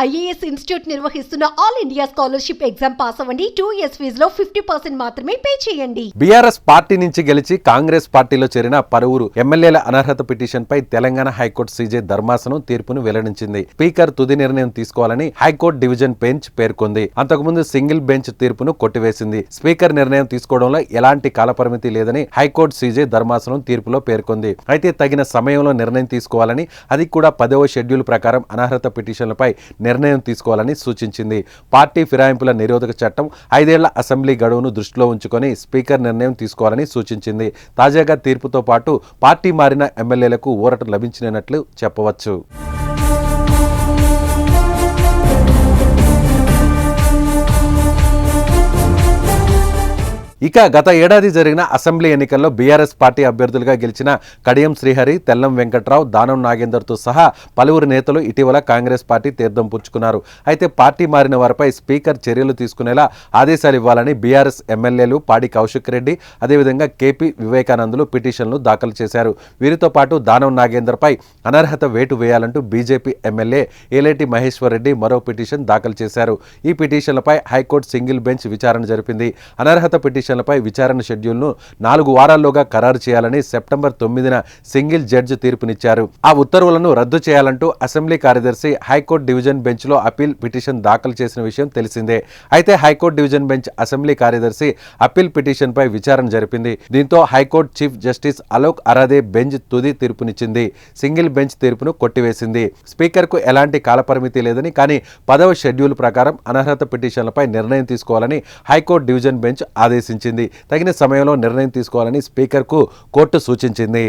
IAS institute నిర్వహిస్తున్న all India scholarship exam pass అవ్వండి. 2 years ఫీజులో 50% మాత్రమే పే చేయండి. బీఆర్ఎస్ పార్టీ నుంచి గెలిచి కాంగ్రెస్ పార్టీలో చేరిన పలువురు ఎమ్మెల్యేల అనర్హత పిటిషన్ పై తెలంగాణ హైకోర్టు సీజే ధర్మాసనం తీర్పును వెల్లడించింది. స్పీకర్ తుది నిర్ణయం తీసుకోవాలని హైకోర్టు డివిజన్ బెంచ్ పేర్కొంది. అంతకుముందు సింగిల్ బెంచ్ తీర్పును కొట్టివేసింది. స్పీకర్ నిర్ణయం తీసుకోవడంలో ఎలాంటి కాలపరిమితి లేదని హైకోర్టు సీజే ధర్మాసనం తీర్పులో పేర్కొంది. అయితే తగిన సమయంలో నిర్ణయం తీసుకోవాలని, అది కూడా 10వ షెడ్యూల్ ప్రకారం అనర్హత పిటిషన్లపై నిర్ణయం తీసుకోవాలని సూచించింది. పార్టీ ఫిరాయింపుల నిరోధక చట్టం 5 ఏళ్ల అసెంబ్లీ గడువును దృష్టిలో ఉంచుకొని స్పీకర్ నిర్ణయం తీసుకోవాలని సూచించింది. తాజాగా తీర్పుతో పాటు పార్టీ మారిన ఎమ్మెల్యేలకు ఊరట లభించినట్లు చెప్పవచ్చు. ఇక గత ఏడాది జరిగిన అసెంబ్లీ ఎన్నికల్లో బీఆర్ఎస్ పార్టీ అభ్యర్థులుగా గెలిచిన కడియం శ్రీహరి, తెల్లం వెంకట్రావు, దానం నాగేందర్తో సహా పలువురు నేతలు ఇటీవల కాంగ్రెస్ పార్టీ తీర్థం పుచ్చుకున్నారు. అయితే పార్టీ మారిన వారిపై స్పీకర్ చర్యలు తీసుకునేలా ఆదేశాలు ఇవ్వాలని బీఆర్ఎస్ ఎమ్మెల్యేలు పాడి కౌశిక్ రెడ్డి, అదేవిధంగా కేపీ వివేకానందులు పిటిషన్లు దాఖలు చేశారు. వీరితో పాటు దానం నాగేందర్పై అనర్హత వేటు వేయాలంటూ బీజేపీ ఎమ్మెల్యే ఏలేటి మహేశ్వర్ రెడ్డి మరో పిటిషన్ దాఖలు చేశారు. ఈ పిటిషన్లపై హైకోర్టు సింగిల్ బెంచ్ విచారణ జరిపింది. అనర్హత పిటిషన్ పై విచారణ షెడ్యూల్ను 4 వారాల్లోగా ఖరారు చేయాలని సెప్టెంబర్ 9న సింగిల్ జడ్జి తీర్పునిచ్చారు. ఆ ఉత్తర్వులను రద్దు చేయాలంటూ అసెంబ్లీ కార్యదర్శి హైకోర్టు డివిజన్ బెంచ్లో అప్పీల్ పిటిషన్ దాఖలు చేసిన విషయం తెలిసిందే. అయితే హైకోర్టు డివిజన్ బెంచ్ అసెంబ్లీ కార్యదర్శి అప్పీల్ పిటిషన్పై విచారణ జరిపింది. దీంతో high court chief justice Alok Aradhe bench తుది తీర్పునిచ్చింది. సింగిల్ బెంచ్ తీర్పును కొట్టివేసింది. స్పీకర్కు ఎలాంటి కాలపరిమితి లేదని, కానీ 10వ షెడ్యూల్ ప్రకారం అనర్హత పిటిషన్లపై నిర్ణయం తీసుకోవాలని హైకోర్టు డివిజన్ బెంచ్ ఆదేశించింది. తగిన సమయంలో నిర్ణయం తీసుకోవాలని స్పీకర్కు కోర్టు సూచించింది.